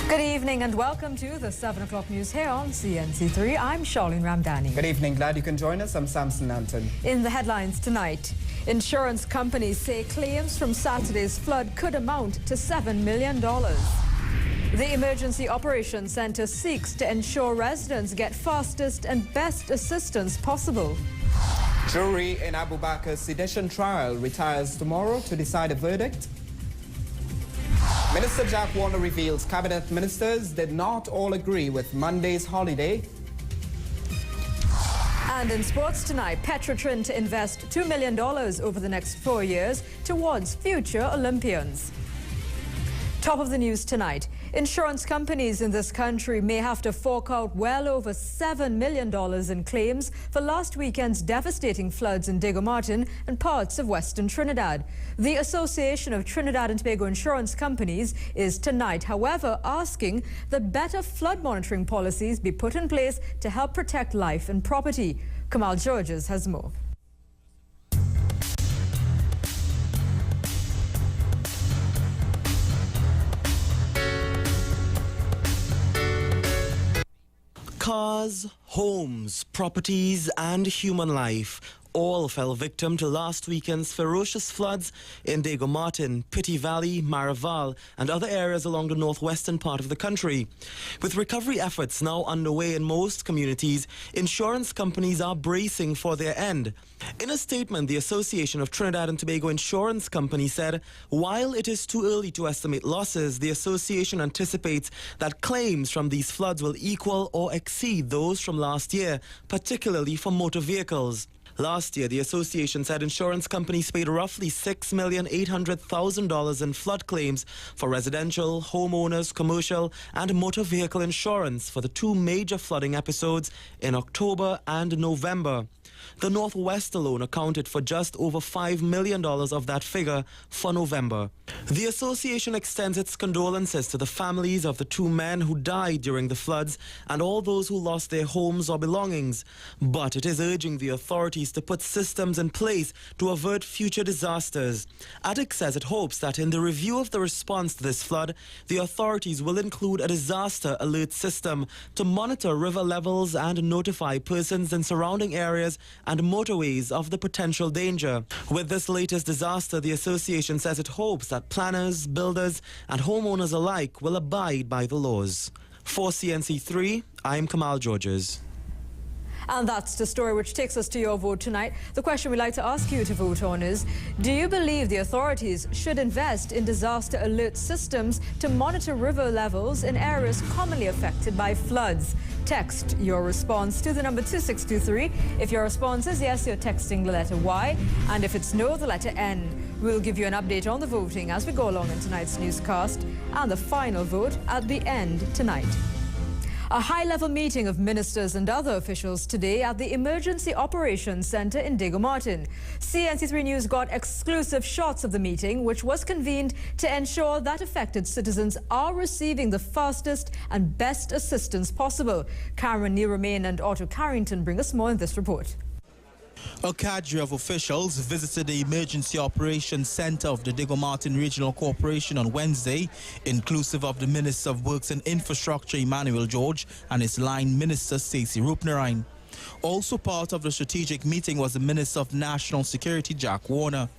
Good evening and welcome to the 7 o'clock news here on CNC3. I'm Charlene Ramdani. Good evening. Glad you can join us. I'm Samson Anton. In the headlines tonight, insurance companies say claims from Saturday's flood could amount to $7 million. The Emergency Operations Center seeks to ensure residents get fastest and best assistance possible. Jury in Abu Bakr's sedition trial retires tomorrow to decide a verdict. Minister Jack Warner reveals cabinet ministers did not all agree with Monday's holiday. And in sports tonight, Petrotrin to invest $2 million over the next 4 years towards future Olympians. Top of the news tonight, insurance companies in this country may have to fork out well over $7 million in claims for last weekend's devastating floods in Diego Martin and parts of Western Trinidad. The Association of Trinidad and Tobago Insurance Companies is tonight, however, asking that better flood monitoring policies be put in place to help protect life and property. Kamal Georges has more. Cars, homes, properties and human life all fell victim to last weekend's ferocious floods in Diego Martin, Pitti Valley, Maraval and other areas along the northwestern part of the country. With recovery efforts now underway in most communities, insurance companies are bracing for their end. In a statement, the Association of Trinidad and Tobago Insurance Companies said, while it is too early to estimate losses, the association anticipates that claims from these floods will equal or exceed those from last year, particularly for motor vehicles. Last year, the association said insurance companies paid roughly $6,800,000 in flood claims for residential, homeowners, commercial and motor vehicle insurance for the two major flooding episodes in October and November. The Northwest alone accounted for just over $5 million of that figure for November. The association extends its condolences to the families of the two men who died during the floods and all those who lost their homes or belongings. But it is urging the authorities to put systems in place to avert future disasters. ATIC says it hopes that in the review of the response to this flood, the authorities will include a disaster alert system to monitor river levels and notify persons in surrounding areas and motorways of the potential danger. With this latest disaster, the association says it hopes that planners, builders and homeowners alike will abide by the laws. For CNC3, I'm Kamal Georges. And that's the story which takes us to your vote tonight. The question we'd like to ask you to vote on is, do you believe the authorities should invest in disaster alert systems to monitor river levels in areas commonly affected by floods? Text your response to the number 2623. If your response is yes, you're texting the letter Y, and if it's no, the letter N. We'll give you an update on the voting as we go along in tonight's newscast, and the final vote at the end tonight. A high-level meeting of ministers and other officials today at the Emergency Operations Center in Diego Martin. CNC3 News got exclusive shots of the meeting, which was convened to ensure that affected citizens are receiving the fastest and best assistance possible. Cameron Neil-Romain and Otto Carrington bring us more in this report. A cadre of officials visited the Emergency Operations Center of the Diego Martin Regional Corporation on Wednesday, inclusive of the Minister of Works and Infrastructure Emmanuel George and his line Minister Stacey Rupnerine. Also part of the strategic meeting was the Minister of National Security Jack Warner.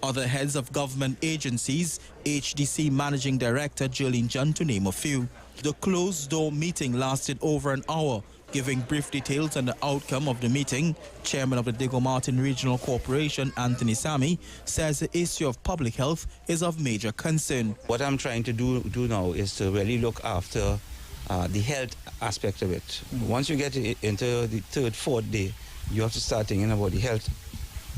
Other heads of government agencies, HDC Managing Director Jolene Jun to name a few. The closed-door meeting lasted over an hour. Giving brief details on the outcome of the meeting, Chairman of the Diego Martin Regional Corporation, Anthony Sami, says the issue of public health is of major concern. What I'm trying to do now is to really look after the health aspect of it. Once you get into the third, fourth day, you have to start thinking about the health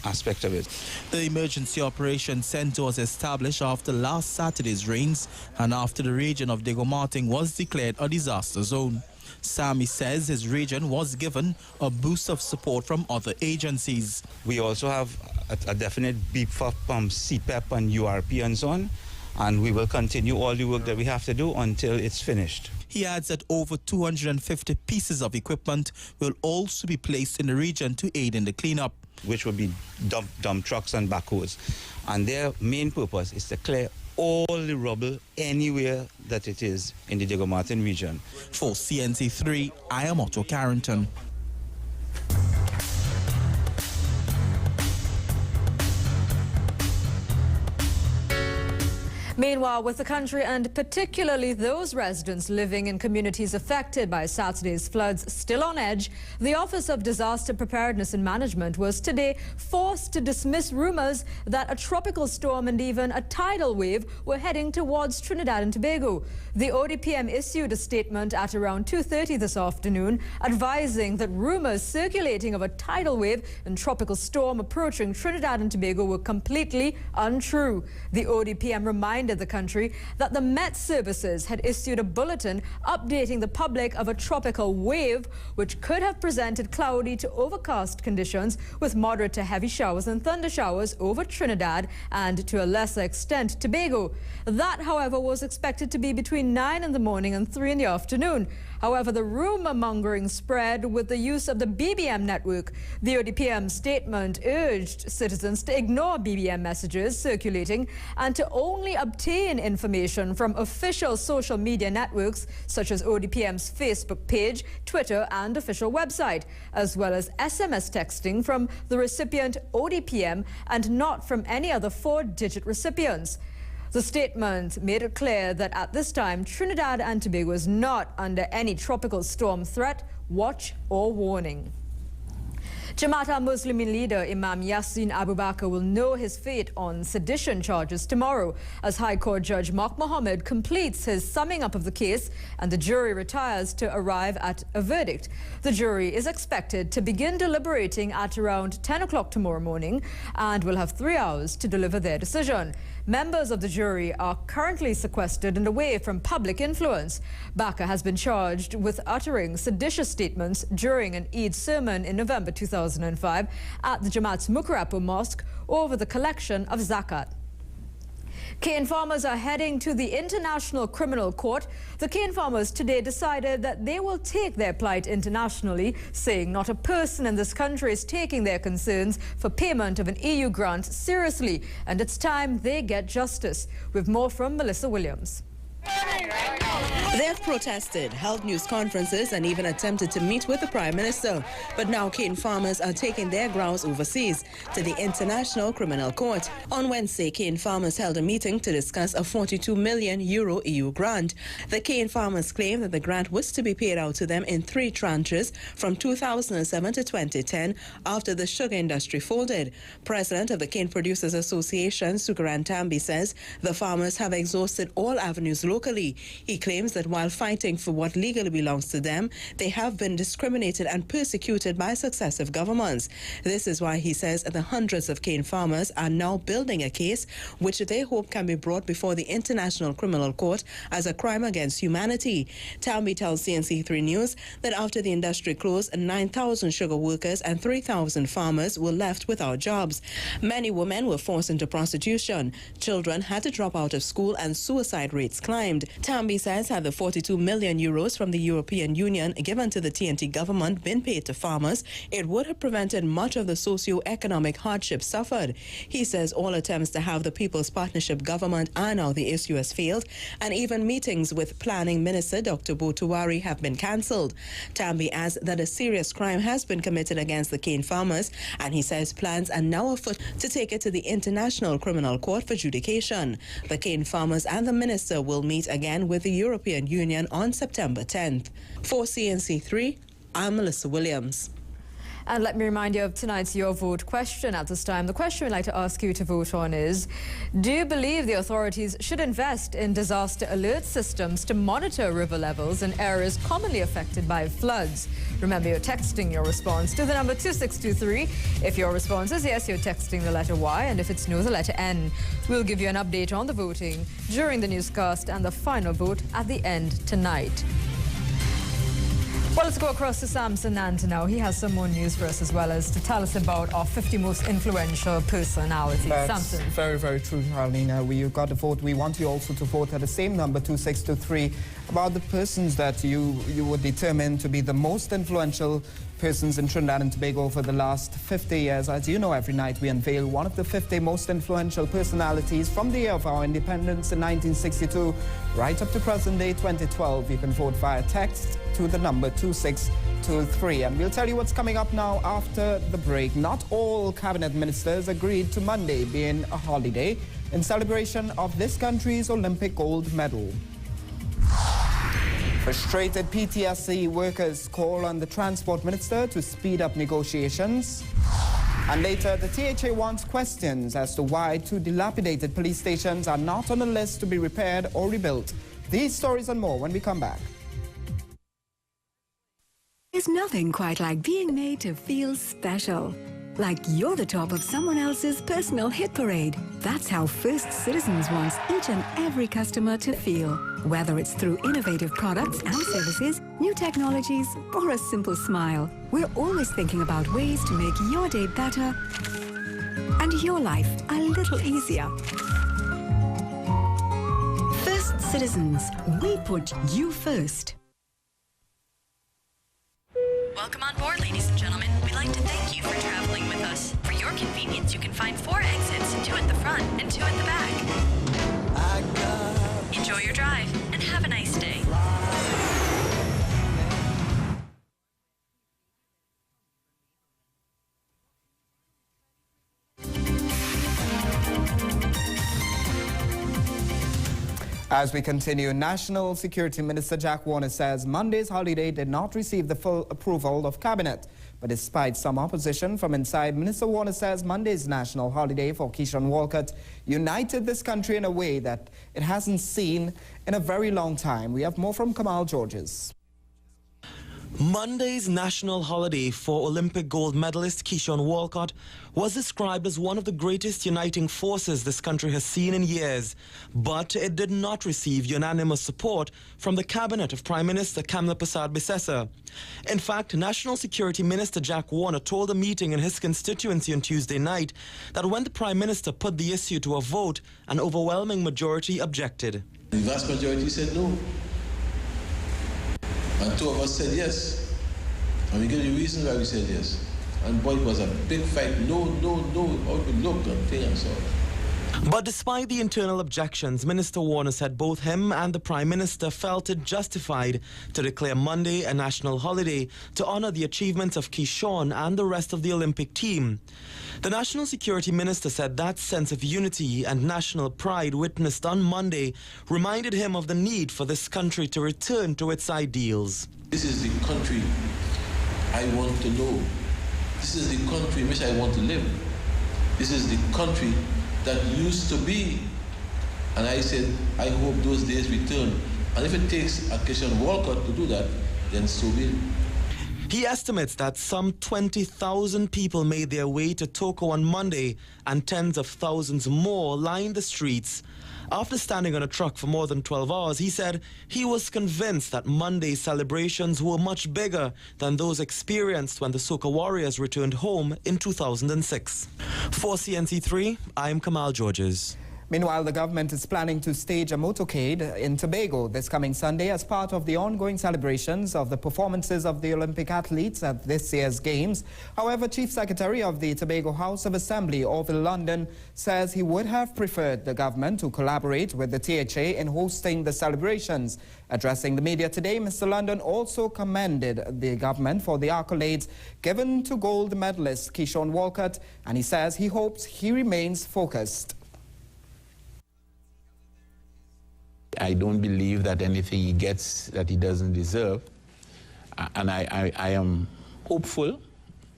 aspect of it. The Emergency Operations Center was established after last Saturday's rains and after the region of Diego Martin was declared a disaster zone. Sami says his region was given a boost of support from other agencies. We also have a definite beep for CPEP and URP and so on, and we will continue all the work that we have to do until it's finished. He adds that over 250 pieces of equipment will also be placed in the region to aid in the cleanup. Which will be dump trucks and backhoes. And their main purpose is to clear all the rubble anywhere that it is in the Diego Martin region. For CNC3, I am Otto Carrington. Meanwhile, with the country and particularly those residents living in communities affected by Saturday's floods still on edge, the Office of Disaster Preparedness and Management was today forced to dismiss rumors that a tropical storm and even a tidal wave were heading towards Trinidad and Tobago. The ODPM issued a statement at around 2:30 this afternoon advising that rumors circulating of a tidal wave and tropical storm approaching Trinidad and Tobago were completely untrue. The ODPM reminded the country that the Met Services had issued a bulletin updating the public of a tropical wave which could have presented cloudy to overcast conditions with moderate to heavy showers and thunder showers over Trinidad and to a lesser extent Tobago. That, however, was expected to be between 9 in the morning and 3 in the afternoon. However, the rumor mongering spread with the use of the BBM network. The ODPM statement urged citizens to ignore BBM messages circulating and to only obtain information from official social media networks such as ODPM's Facebook page, Twitter and official website, as well as SMS texting from the recipient ODPM and not from any other 4-digit recipients. The statement made it clear that at this time, Trinidad and Tobago is not under any tropical storm threat, watch or warning. Jamaat al-Muslimin leader Imam Yassin Abu Bakr will know his fate on sedition charges tomorrow as High Court Judge Mark Mohammed completes his summing up of the case and the jury retires to arrive at a verdict. The jury is expected to begin deliberating at around 10 o'clock tomorrow morning and will have 3 hours to deliver their decision. Members of the jury are currently sequestered and away from public influence. Bakr has been charged with uttering seditious statements during an Eid sermon in November 2005 at the Jamaat's Mukarapu Mosque over the collection of zakat. Cane farmers are heading to the International Criminal Court. The cane farmers today decided that they will take their plight internationally, saying not a person in this country is taking their concerns for payment of an EU grant seriously, and it's time they get justice. With more from Melissa Williams. They have protested, held news conferences and even attempted to meet with the Prime Minister. But now cane farmers are taking their grounds overseas to the International Criminal Court. On Wednesday, cane farmers held a meeting to discuss a €42 million EU grant. The cane farmers claim that the grant was to be paid out to them in 3 tranches from 2007 to 2010 after the sugar industry folded. President of the Cane Producers Association, Sukaran Tambi, says the farmers have exhausted all avenues locally. He claims that while fighting for what legally belongs to them, they have been discriminated and persecuted by successive governments. This is why he says the hundreds of cane farmers are now building a case which they hope can be brought before the International Criminal Court as a crime against humanity. Tambi tells CNC3 News that after the industry closed, 9,000 sugar workers and 3,000 farmers were left without jobs. Many women were forced into prostitution. Children had to drop out of school and suicide rates climbed. Tambi says had the €42 million from the European Union given to the TNT government been paid to farmers, it would have prevented much of the socio-economic hardship suffered. He says all attempts to have the People's Partnership government iron out the issue has failed, and even meetings with Planning Minister Dr. Botuwari have been cancelled. Tambi adds that a serious crime has been committed against the cane farmers, and he says plans are now afoot to take it to the International Criminal Court for adjudication. The cane farmers and the minister will meet again with the European Union on September 10th. For CNC3, I'm Melissa Williams. And let me remind you of tonight's Your Vote question at this time. The question we'd like to ask you to vote on is, do you believe the authorities should invest in disaster alert systems to monitor river levels in areas commonly affected by floods? Remember, you're texting your response to the number 2623. If your response is yes, you're texting the letter Y, and if it's no, the letter N. We'll give you an update on the voting during the newscast and the final vote at the end tonight. Well, let's go across to Samson Nanta now. He has some more news for us as well as to tell us about our 50 most influential personalities. That's Samson. Very, very true, Harlina. You've got to vote. We want you also to vote at the same number, 2623, about the persons that you would determine to be the most influential persons in Trinidad and Tobago for the last 50 years. As you know, every night we unveil one of the 50 most influential personalities from the year of our independence in 1962 right up to present day 2012. You can vote via text to the number 2623. And we'll tell you what's coming up now after the break. Not all cabinet ministers agreed to Monday being a holiday in celebration of this country's Olympic gold medal. Frustrated PTSC workers call on the Transport Minister to speed up negotiations. And later, the THA wants questions as to why 2 dilapidated police stations are not on the list to be repaired or rebuilt. These stories and more when we come back. There's nothing quite like being made to feel special. Like you're the top of someone else's personal hit parade. That's how First Citizens wants each and every customer to feel. Whether it's through innovative products and services, new technologies, or a simple smile. We're always thinking about ways to make your day better and your life a little easier. First Citizens, we put you first. Welcome on board, ladies and gentlemen. We'd like to thank you for traveling with us. For your convenience, you can find 4 exits, 2 at the front and 2 at the back. Enjoy your drive and have a nice day. As we continue, National Security Minister Jack Warner says Monday's holiday did not receive the full approval of Cabinet. But despite some opposition from inside, Minister Warner says Monday's national holiday for Keishon Walcott united this country in a way that it hasn't seen in a very long time. We have more from Kamal Georges. Monday's national holiday for Olympic gold medalist Keishon Walcott was described as one of the greatest uniting forces this country has seen in years, but it did not receive unanimous support from the cabinet of Prime Minister Kamla Persad-Bissessar. In fact, National Security Minister Jack Warner told a meeting in his constituency on Tuesday night that when the Prime Minister put the issue to a vote, an overwhelming majority objected. The vast majority said no. And 2 of us said yes. And we gave the reason why we said yes. And boy, it was a big fight. No, how we looked and thing and so on. But despite the internal objections, Minister Warner said both him and the Prime Minister felt it justified to declare Monday a national holiday to honor the achievements of Keishon and the rest of the Olympic team. The National Security Minister said that sense of unity and national pride witnessed on Monday reminded him of the need for this country to return to its ideals. This is the country I want to know. This is the country in which I want to live. This is the country that used to be. And I said, I hope those days return. And if it takes a Keishon Walcott to do that, then so be it. He estimates that some 20,000 people made their way to Toko on Monday and tens of thousands more lined the streets. After standing on a truck for more than 12 hours, he said he was convinced that Monday's celebrations were much bigger than those experienced when the Soca Warriors returned home in 2006. For CNC3, I'm Kamal Georges. Meanwhile, the government is planning to stage a motorcade in Tobago this coming Sunday as part of the ongoing celebrations of the performances of the Olympic athletes at this year's Games. However, Chief Secretary of the Tobago House of Assembly, Orville London, says he would have preferred the government to collaborate with the THA in hosting the celebrations. Addressing the media today, Mr. London also commended the government for the accolades given to gold medalist Keishon Walcott, and he says he hopes he remains focused. I don't believe that anything he gets that he doesn't deserve. And I am hopeful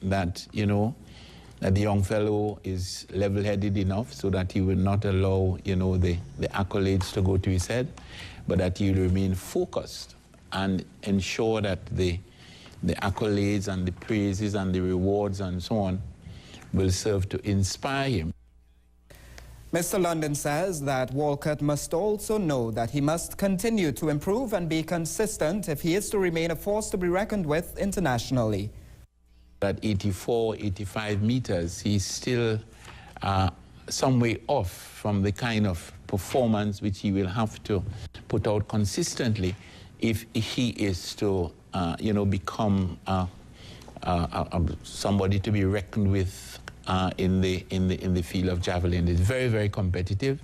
that, that the young fellow is level-headed enough so that he will not allow, the accolades to go to his head, but that he will remain focused and ensure that the accolades and the praises and the rewards and so on will serve to inspire him. Mr. London says that Walcott must also know that he must continue to improve and be consistent if he is to remain a force to be reckoned with internationally. At 84, 85 meters, he's still some way off from the kind of performance which he will have to put out consistently if he is to, become somebody to be reckoned with in the field of javelin. It's very, very competitive,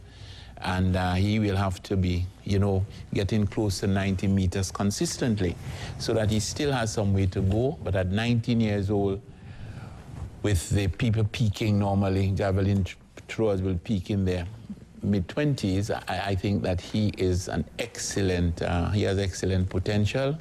and he will have to be, you know, getting close to 90 meters consistently, so that he still has some way to go. But at 19 years old, with the people peaking normally, javelin throwers will peak in their mid-20s, I think that he is an excellent, he has excellent potential.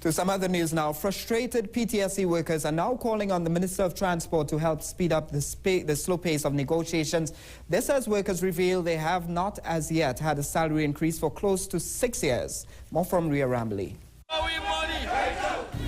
To some other news now, frustrated PTSE workers are now calling on the Minister of Transport to help speed up the slow pace of negotiations. This as workers reveal they have not as yet had a salary increase for close to 6 years. More from Ria Rambley.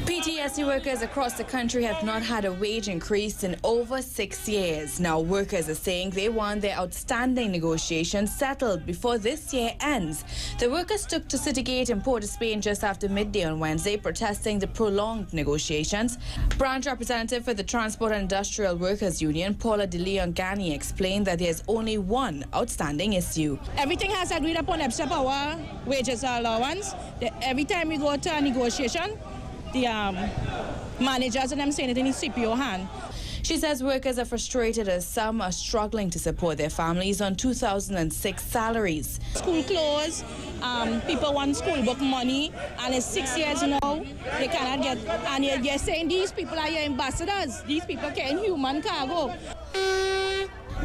PTSE workers across the country have not had a wage increase in over 6 years. Now workers are saying they want their outstanding negotiations settled before this year ends. The workers took to City Gate in Port of Spain just after midday on Wednesday, protesting the prolonged negotiations. Branch representative for the Transport and Industrial Workers Union, Paula De Leon Gani, explained that there's only one outstanding issue. Everything has agreed upon except our wages allowance. Every time we go to a negotiation, the managers and them saying it in the CPO hand. She says workers are frustrated as some are struggling to support their families on 2006 salaries. School closed, people want school book money, and it's 6 years now, they cannot get, and you're saying these people are your ambassadors, these people carrying human cargo.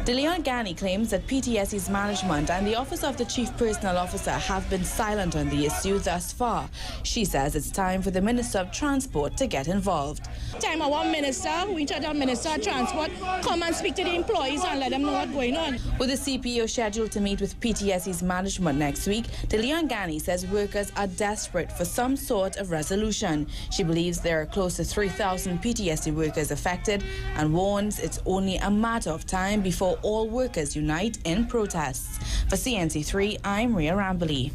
De Leon Gani claims that PTSE's management and the Office of the Chief Personnel Officer have been silent on the issue thus far. She says it's time for the Minister of Transport to get involved. Time our minister, we tell the Minister of Transport, come and speak to the employees and let them know what's going on. With the CPO scheduled to meet with PTSE's management next week, De Leon Gani says workers are desperate for some sort of resolution. She believes there are close to 3,000 PTSE workers affected and warns it's only a matter of time before all workers unite in protests. For CNC3, I'm Ria Rambley.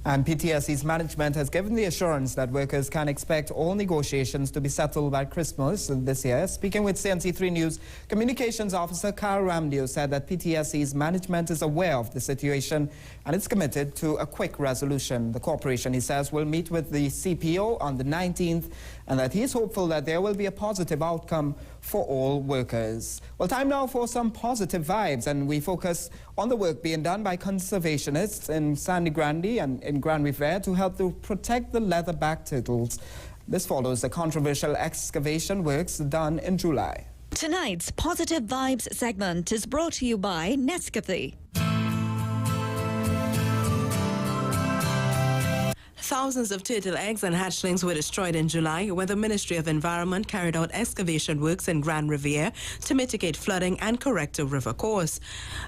And PTSE's management has given the assurance that workers can expect all negotiations to be settled by Christmas this year. Speaking with CNC3 News, Communications Officer Kyle Ramdio said that PTSE's management is aware of the situation and is committed to a quick resolution. The corporation, he says, will meet with the CPO on the 19th and that he is hopeful that there will be a positive outcome for all workers. Well, time now for some positive vibes, and we focus on the work being done by conservationists in Sandy Grande and in Grand Riviere to help to protect the leatherback turtles. This follows the controversial excavation works done in July. Tonight's Positive Vibes segment is brought to you by Nescafe. Thousands of turtle eggs and hatchlings were destroyed in July when the Ministry of Environment carried out excavation works in Grand Riviere to mitigate flooding and correct a river course.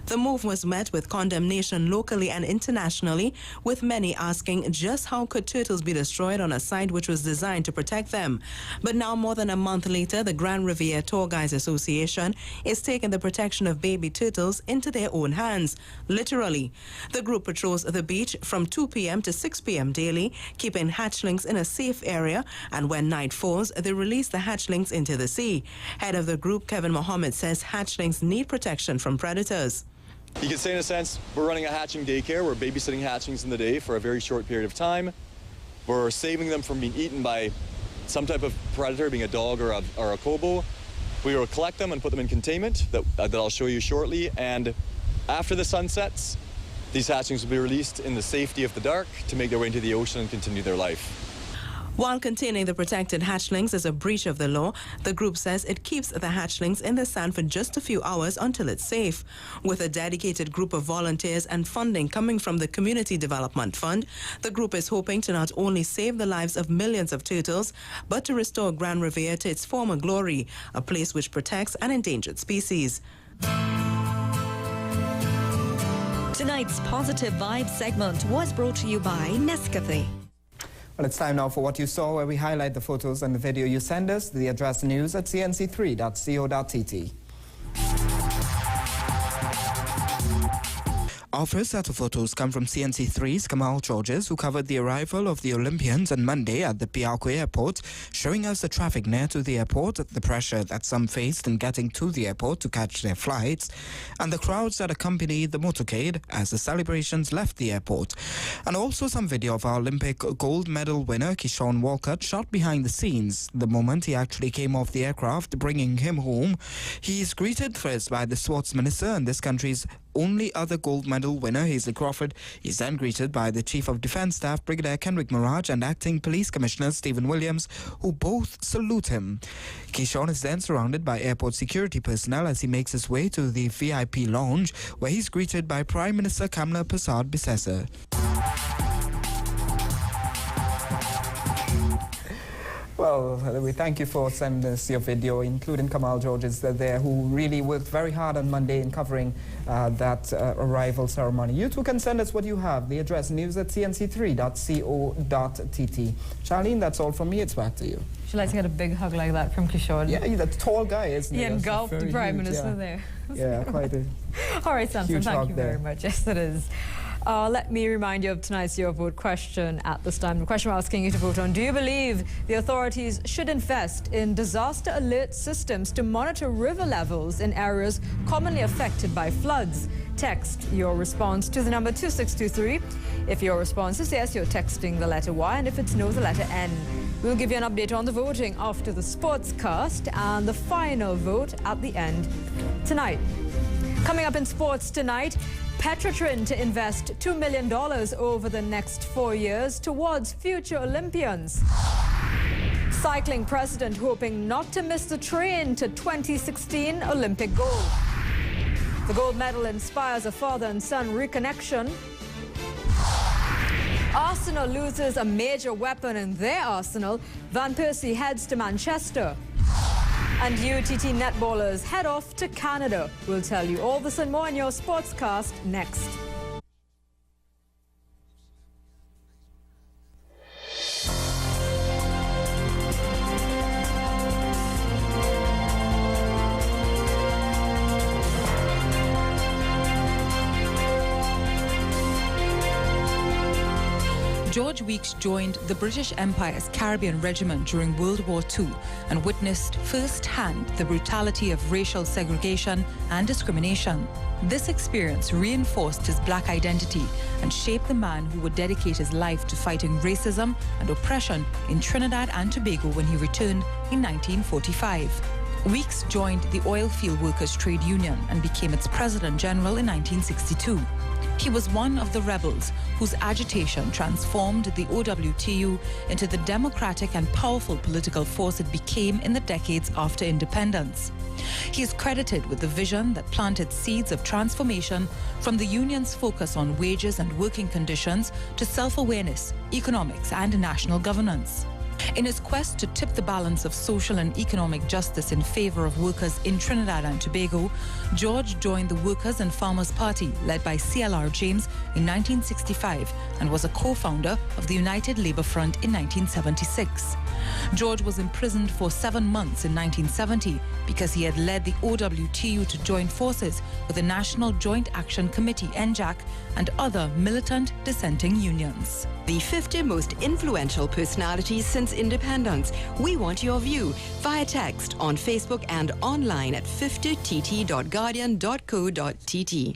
The move was met with condemnation locally and internationally, with many asking just how could turtles be destroyed on a site which was designed to protect them. But now, more than a month later, the Grand Riviere Tour Guides Association is taking the protection of baby turtles into their own hands, literally. The group patrols the beach from 2 p.m. to 6 p.m. daily, keeping hatchlings in a safe area, and when night falls, they release the hatchlings into the sea. Head of the group, Kevin Mohammed, says hatchlings need protection from predators. You can say, in a sense, we're running a hatching daycare. We're babysitting hatchlings in the day for a very short period of time. We're saving them from being eaten by some type of predator, being a dog or a kobo. We will collect them and put them in containment that I'll show you shortly, and after the sun sets, these hatchlings will be released in the safety of the dark to make their way into the ocean and continue their life. While containing the protected hatchlings is a breach of the law, the group says it keeps the hatchlings in the sand for just a few hours until it's safe. With a dedicated group of volunteers and funding coming from the Community Development Fund, the group is hoping to not only save the lives of millions of turtles, but to restore Grand Riviere to its former glory, a place which protects an endangered species. Tonight's Positive Vibes segment was brought to you by Nescafe. Well, it's time now for What You Saw, where we highlight the photos and the video you send us. The address news at cnc3.co.tt. Our first set of photos come from CNC3's Kamal Georges, who covered the arrival of the Olympians on Monday at the Piarco Airport, showing us the traffic near to the airport, the pressure that some faced in getting to the airport to catch their flights, and the crowds that accompanied the motorcade as the celebrations left the airport. And also some video of our Olympic gold medal winner Kishon Walcott shot behind the scenes the moment he actually came off the aircraft, bringing him home. He is greeted first by the sports minister and this country's only other gold medal winner, Hazel Crawford. He is then greeted by the Chief of Defence Staff, Brigadier Kenrick Maraj, and Acting Police Commissioner Stephen Williams, who both salute him. Kishon is then surrounded by airport security personnel as he makes his way to the VIP lounge, where he's greeted by Prime Minister Kamla Persad Bissessar. Well, we thank you for sending us your video, including Kamal Georges there, who really worked very hard on Monday in covering that arrival ceremony. You too can send us what you have. The address, news@cnc3.co.tt. Charlene, that's all from me. It's back to you. Would you like to get a big hug like that from Kishon? Yeah, he's a tall guy, isn't he? He engulfed the Prime Minister there. Yeah, quite a All right, Samson, thank you very there. much. Yes, it is. Let me remind you of tonight's Your Vote question at this time. The question we're asking you to vote on: do you believe the authorities should invest in disaster alert systems to monitor river levels in areas commonly affected by floods? Text your response to the number 2623. If your response is yes, you're texting the letter Y, and if it's no, the letter N. We'll give you an update on the voting after the sports cast and the final vote at the end tonight. Coming up in sports tonight, Petrotrin to invest $2 million over the next 4 years towards future Olympians. Cycling president hoping not to miss the train to 2016 Olympic gold. The gold medal inspires a father and son reconnection. Arsenal loses a major weapon in their arsenal. Van Persie heads to Manchester. And UTT netballers head off to Canada. We'll tell you all this and more in your Sportscast next. George Weeks joined the British Empire's Caribbean Regiment during World War II and witnessed firsthand the brutality of racial segregation and discrimination. This experience reinforced his black identity and shaped the man who would dedicate his life to fighting racism and oppression in Trinidad and Tobago when he returned in 1945. Weeks joined the Oilfield Workers Trade Union and became its President General in 1962. He was one of the rebels whose agitation transformed the OWTU into the democratic and powerful political force it became in the decades after independence. He is credited with the vision that planted seeds of transformation from the union's focus on wages and working conditions to self-awareness, economics, and national governance. In his quest to tip the balance of social and economic justice in favor of workers in Trinidad and Tobago, George joined the Workers' and Farmers' Party, led by C.L.R. James, in 1965 and was a co-founder of the United Labour Front in 1976. George was imprisoned for 7 months in 1970 because he had led the OWTU to join forces with the National Joint Action Committee, NJAC, and other militant dissenting unions. The 50 most influential personalities since independence. We want your view via text on Facebook and online at 50tt.guardian.co.tt.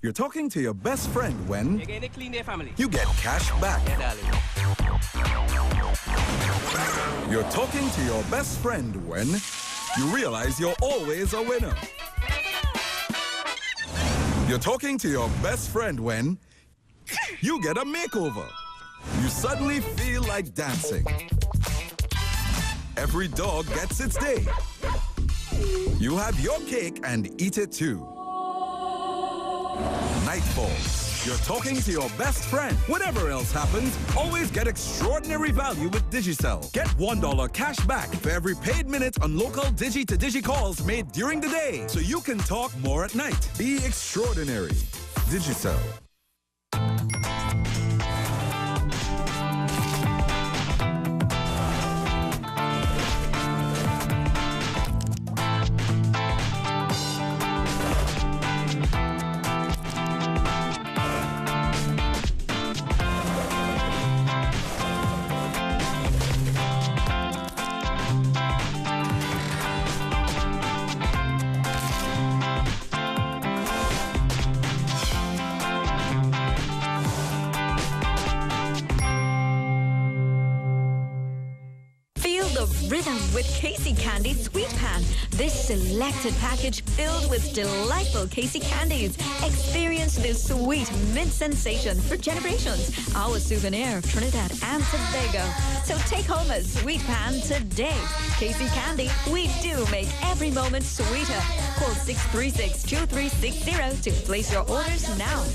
You're talking to your best friend when you're going to clean their family. You get cash back. Yeah, darling. You're talking to your best friend when you realize you're always a winner. You're talking to your best friend when you get a makeover. You suddenly feel like dancing. every dog gets its day. You have your cake and eat it too. Nightfall. You're talking to your best friend. Whatever else happens, always get extraordinary value with Digicel. Get $1 cash back for every paid minute on local Digi-to-Digi calls made during the day, so you can talk more at night. Be extraordinary. Digicel. Rhythm with Casey Candy Sweet Pan. This selected package filled with delightful Casey candies. Experience this sweet mint sensation for generations. Our souvenir of Trinidad and Tobago. So take home a Sweet Pan today. Casey Candy, we do make every moment sweeter. Call 636-2360 to place your orders now.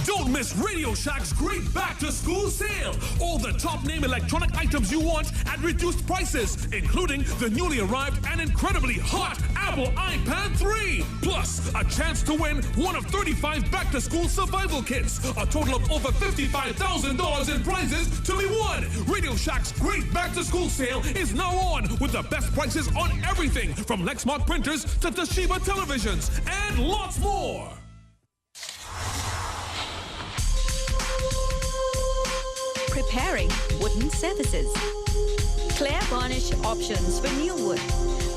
Don't miss Radio Shack's great back-to-school sale. All the top-name electronic items you want at reduced prices, including the newly arrived and incredibly hot Apple iPad 3. Plus, a chance to win one of 35 back-to-school survival kits. A total of over $55,000 in prizes to be won. Radio Shack's great back-to-school sale is now on with the best prices on everything from Lexmark printers to Toshiba televisions and lots more. Preparing wooden surfaces. Clear varnish options for new wood.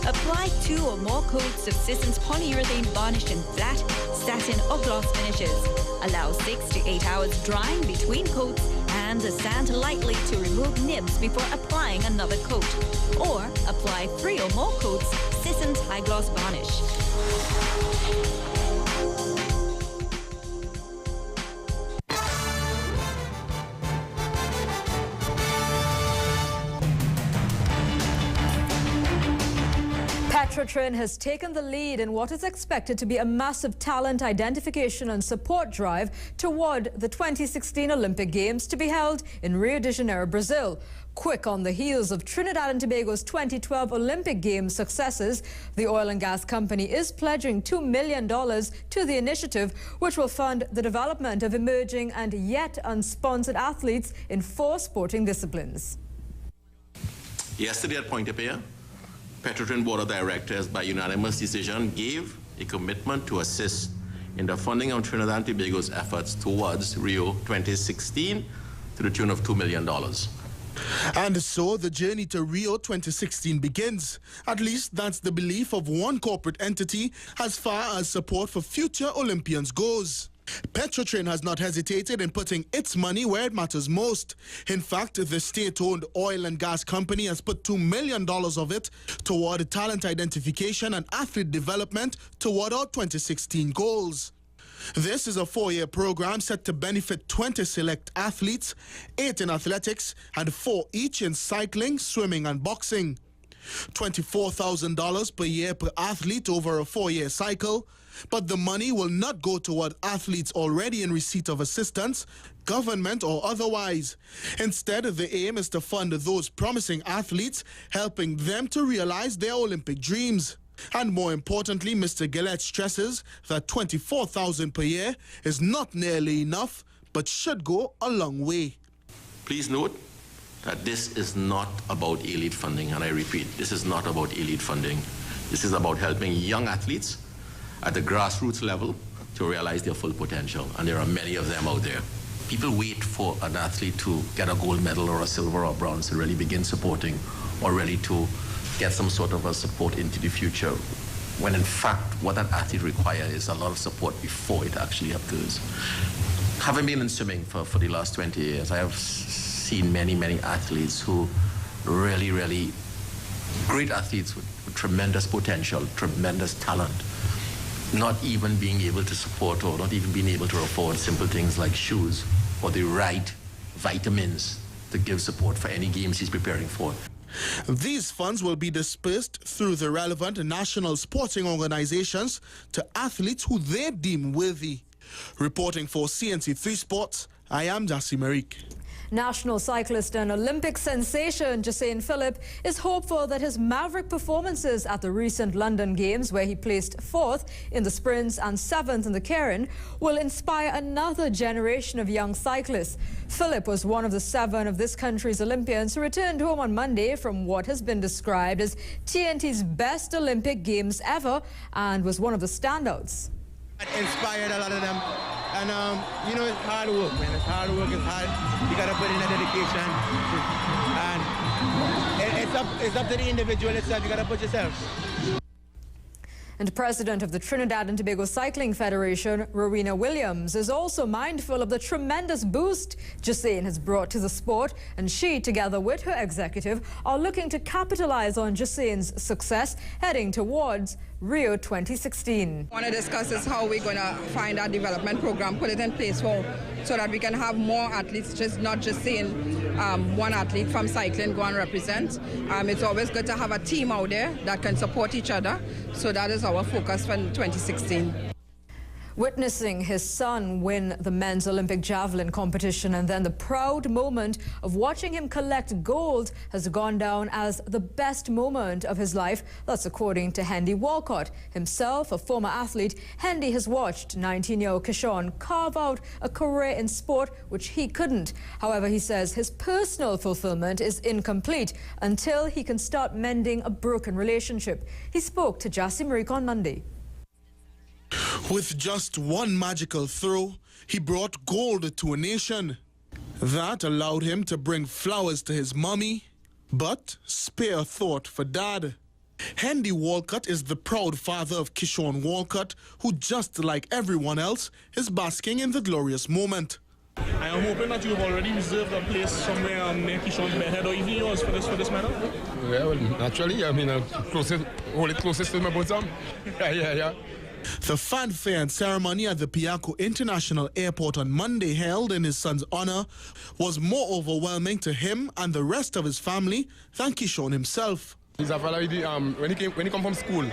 Apply 2 or more coats of Sisson's polyurethane varnish in flat, satin or gloss finishes. Allow 6 to 8 hours drying between coats and sand lightly to remove nibs before applying another coat. Or apply 3 or more coats Sisson's high gloss varnish. Petrotrin has taken the lead in what is expected to be a massive talent identification and support drive toward the 2016 Olympic Games to be held in Rio de Janeiro, Brazil. Quick on the heels of Trinidad and Tobago's 2012 Olympic Games successes, the oil and gas company is pledging $2 million to the initiative, which will fund the development of emerging and yet unsponsored athletes in 4 sporting disciplines. Yesterday at Pointe-a-Pierre, Petrotrin Board of Directors, by unanimous decision, gave a commitment to assist in the funding of Trinidad and Tobago's efforts towards Rio 2016 to the tune of $2 million. And so the journey to Rio 2016 begins. At least that's the belief of one corporate entity as far as support for future Olympians goes. Petrotrin has not hesitated in putting its money where it matters most. In fact, the state-owned oil and gas company has put $2 million of it toward talent identification and athlete development toward our 2016 goals. This is a 4-year program set to benefit 20 select athletes, 8 in athletics and 4 each in cycling, swimming and boxing. $24,000 per year per athlete over a 4-year cycle. But the money will not go toward athletes already in receipt of assistance, government or otherwise. Instead, the aim is to fund those promising athletes, helping them to realize their Olympic dreams. And more importantly, Mr. Gillette stresses that $24,000 per year is not nearly enough, but should go a long way. Please note that this is not about elite funding, and I repeat, this is not about elite funding. This is about helping young athletes at the grassroots level to realize their full potential, and there are many of them out there. People wait for an athlete to get a gold medal or a silver or bronze to really begin supporting or really to get some sort of a support into the future, when in fact what that athlete requires is a lot of support before it actually occurs. Having been in swimming for the last 20 years, I have seen many athletes who really great athletes with tremendous potential, tremendous talent, not even being able to support or not even being able to afford simple things like shoes or the right vitamins to give support for any games he's preparing for. These funds will be dispersed through the relevant national sporting organizations to athletes who they deem worthy. Reporting for CNC3 Sports, I am Jassi Marik. National cyclist and Olympic sensation Jacene Phillip is hopeful that his maverick performances at the recent London Games, where he placed 4th in the sprints and 7th in the Keirin, will inspire another generation of young cyclists. Phillip was one of the 7 of this country's Olympians who returned home on Monday from what has been described as TNT's best Olympic Games ever and was one of the standouts. Inspired a lot of them, and you know, it's hard work, man. It's hard work. It's hard. You gotta put in the dedication, and it's up to the individual itself. You gotta put yourself. And President of the Trinidad and Tobago Cycling Federation, Rowena Williams, is also mindful of the tremendous boost Jacene has brought to the sport, and she, together with her executive, are looking to capitalize on Jacene's success heading towards Rio 2016. I want to discuss is how we're going to find our development program, put it in place so that we can have more athletes, not just saying one athlete from cycling go and represent. It's always good to have a team out there that can support each other. So that is our focus for 2016. Witnessing his son win the men's Olympic javelin competition and then the proud moment of watching him collect gold has gone down as the best moment of his life. That's according to Hendy Walcott. Himself a former athlete, Hendy has watched 19-year-old Kishon carve out a career in sport which he couldn't. However, he says his personal fulfillment is incomplete until he can start mending a broken relationship. He spoke to Jassi Marik on Monday. With just one magical throw, he brought gold to a nation. That allowed him to bring flowers to his mommy, but spare a thought for dad. Hendy Walcott is the proud father of Kishon Walcott, who just like everyone else is basking in the glorious moment. I am hoping that you've already reserved a place somewhere near Kishon's bedhead or even yours for this medal. Yeah, well, naturally, I mean, hold it closest to my bosom. Yeah. The fanfare and ceremony at the Piaco International Airport on Monday, held in his son's honor, was more overwhelming to him and the rest of his family than Kishon himself. He's a fella, when he come from school,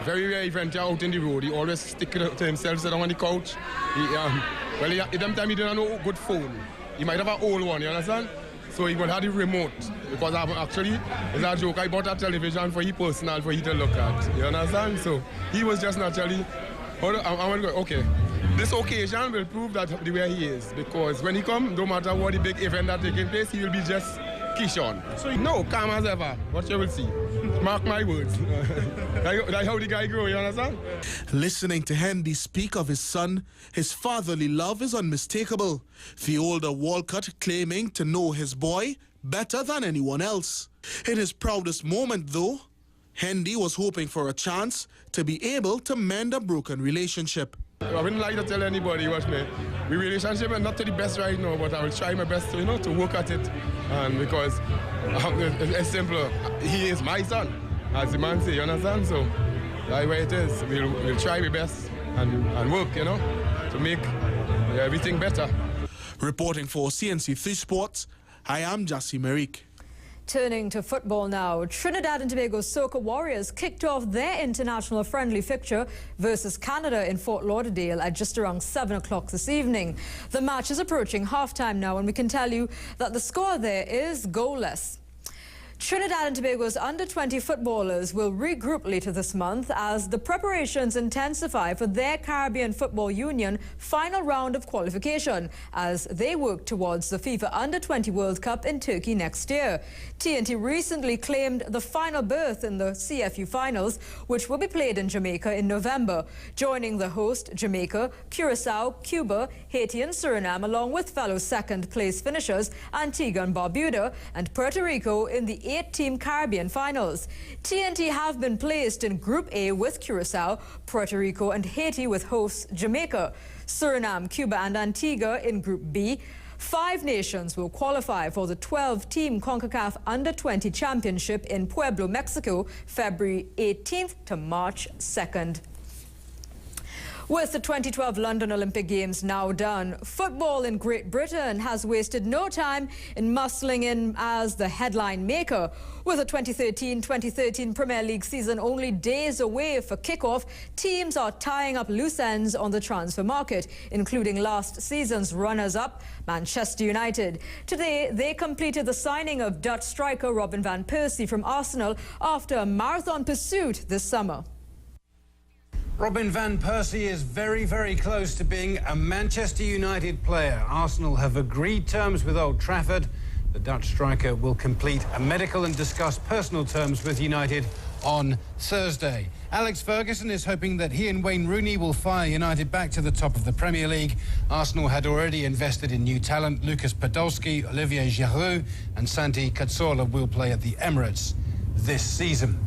very rare event out in the road. He always stick to himself, sit down on the couch. At them time he didn't know good phone. He might have an old one, you understand? So he would have the remote, because actually, it's a joke, I bought a television for he personal, for he to look at, you understand? So he was just naturally, okay, this occasion will prove that the way he is, because when he come, no matter what the big event that taking place, he will be just Kishon. So no, calm as ever, what you will see. Mark my words. That's how the guy grow, you understand? Listening to Hendy speak of his son, his fatherly love is unmistakable. The older Walcott claiming to know his boy better than anyone else. In his proudest moment, though, Hendy was hoping for a chance to be able to mend a broken relationship. I wouldn't like to tell anybody, watch me. The relationship is not to the best right now, but I will try my best to, to work at it. And because it's simple, he is my son, as the man say, you understand? So that's where it is. We'll try my best and work, to make everything better. Reporting for CNC3 Sports, I am Jassi Marik. Turning to football now, Trinidad and Tobago Soca Warriors kicked off their international friendly fixture versus Canada in Fort Lauderdale at just around 7 o'clock this evening. The match is approaching half-time now, and we can tell you that the score there is goalless. Trinidad and Tobago's under-20 footballers will regroup later this month as the preparations intensify for their Caribbean Football Union final round of qualification as they work towards the FIFA Under-20 World Cup in Turkey next year. TNT recently claimed the final berth in the CFU finals, which will be played in Jamaica in November, joining the host Jamaica, Curacao, Cuba, Haiti and Suriname, along with fellow second-place finishers Antigua and Barbuda and Puerto Rico in the 8-team Caribbean finals. TNT have been placed in Group A with Curacao, Puerto Rico and Haiti with hosts Jamaica, Suriname, Cuba and Antigua in Group B. 5 nations will qualify for the 12-team CONCACAF Under-20 Championship in Pueblo, Mexico, February 18th to March 2nd. With the 2012 London Olympic Games now done, football in Great Britain has wasted no time in muscling in as the headline maker. With the 2013 Premier League season only days away for kickoff, teams are tying up loose ends on the transfer market, including last season's runners-up, Manchester United. Today, they completed the signing of Dutch striker Robin van Persie from Arsenal after a marathon pursuit this summer. Robin van Persie is very, very close to being a Manchester United player. Arsenal have agreed terms with Old Trafford. The Dutch striker will complete a medical and discuss personal terms with United on Thursday. Alex Ferguson is hoping that he and Wayne Rooney will fire United back to the top of the Premier League. Arsenal had already invested in new talent. Lucas Podolski, Olivier Giroud and Santi Cazorla will play at the Emirates this season.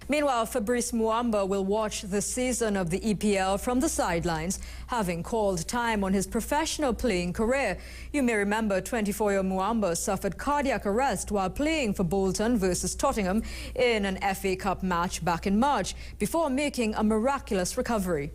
Meanwhile, Fabrice Muamba will watch the season of the EPL from the sidelines, having called time on his professional playing career. You may remember 24-year Muamba suffered cardiac arrest while playing for Bolton versus Tottenham in an FA Cup match back in March, before making a miraculous recovery.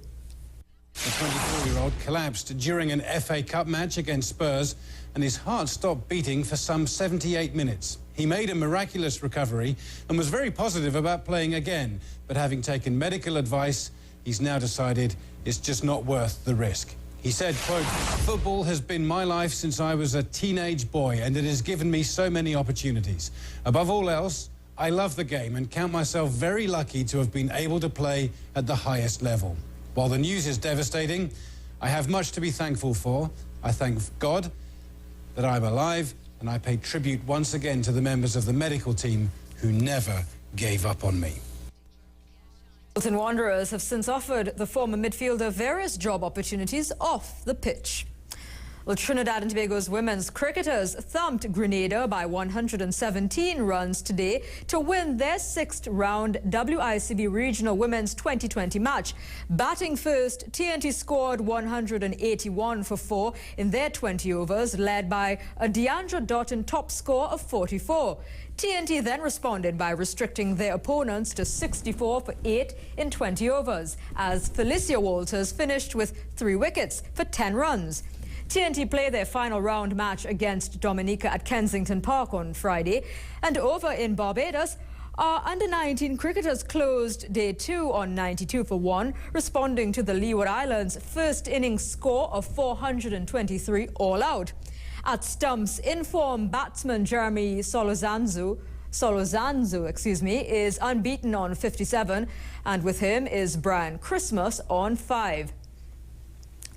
The 24-year-old collapsed during an FA Cup match against Spurs, and his heart stopped beating for some 78 minutes. He made a miraculous recovery and was very positive about playing again, but having taken medical advice, he's now decided it's just not worth the risk. He said, quote, "Football has been my life since I was a teenage boy, and it has given me so many opportunities. Above all else, I love the game and count myself very lucky to have been able to play at the highest level. While the news is devastating, I have much to be thankful for. I thank God that I'm alive, and I pay tribute once again to the members of the medical team who never gave up on me." Bolton Wanderers have since offered the former midfielder various job opportunities off the pitch. Well, Trinidad and Tobago's women's cricketers thumped Grenada by 117 runs today to win their 6th round WICB Regional Women's 2020 match. Batting first, TNT scored 181 for 4 in their 20 overs, led by a Deandra Doughton top score of 44. TNT then responded by restricting their opponents to 64 for 8 in 20 overs, as Felicia Walters finished with 3 wickets for 10 runs. TNT play their final round match against Dominica at Kensington Park on Friday. And over in Barbados, our under-19 cricketers closed day 2 on 92 for 1, responding to the Leeward Islands' first innings score of 423 all out. At stumps, in-form batsman Jeremy Solozanzo, is unbeaten on 57, and with him is Brian Christmas on 5.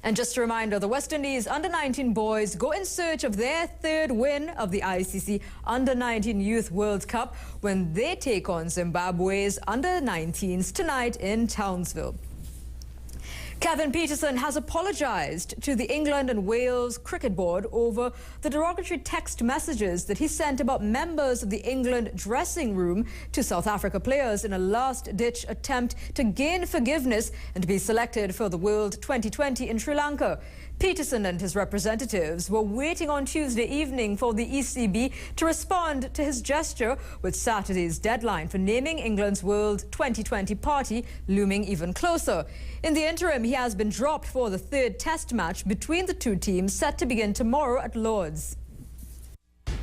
And just a reminder, the West Indies under-19 boys go in search of their 3rd win of the ICC Under-19 Youth World Cup when they take on Zimbabwe's under-19s tonight in Townsville. Kevin Peterson has apologised to the England and Wales Cricket Board over the derogatory text messages that he sent about members of the England dressing room to South Africa players in a last-ditch attempt to gain forgiveness and be selected for the World 2020 in Sri Lanka. Peterson and his representatives were waiting on Tuesday evening for the ECB to respond to his gesture, with Saturday's deadline for naming England's World 2020 party looming even closer. In the interim, he has been dropped for the 3rd test match between the two teams, set to begin tomorrow at Lord's.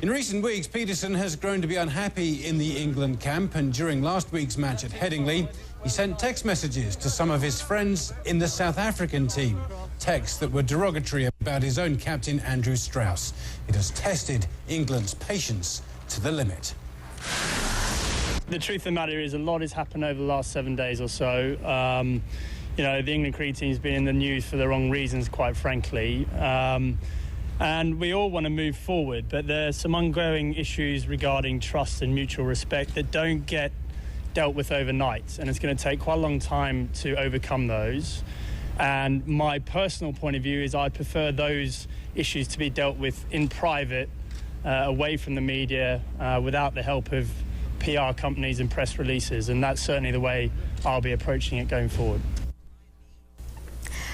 In recent weeks, Peterson has grown to be unhappy in the England camp, and during last week's match at Headingley, he sent text messages to some of his friends in the South African team, texts that were derogatory about his own captain, Andrew Strauss. It has tested England's patience to the limit. The truth of the matter is a lot has happened over the last 7 days or so. You know, the England cricket team's been in the news for the wrong reasons, quite frankly. And we all want to move forward, but there's some ongoing issues regarding trust and mutual respect that don't get dealt with overnight, and it's going to take quite a long time to overcome those. And my personal point of view is I prefer those issues to be dealt with in private, away from the media, without the help of PR companies and press releases, and that's certainly the way I'll be approaching it going forward.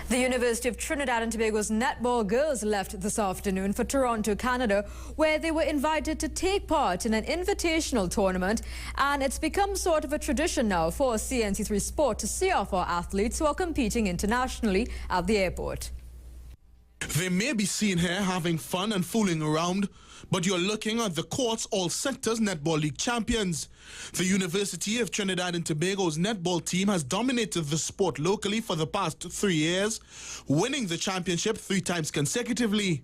The University of Trinidad and Tobago's netball girls left this afternoon for Toronto, Canada, where they were invited to take part in an invitational tournament. And it's become sort of a tradition now for CNC3 Sport to see off our athletes who are competing internationally at the airport. They may be seen here having fun and fooling around, but you're looking at the court's all sectors Netball League champions. The University of Trinidad and Tobago's netball team has dominated the sport locally for the past 3 years, winning the championship 3 times consecutively.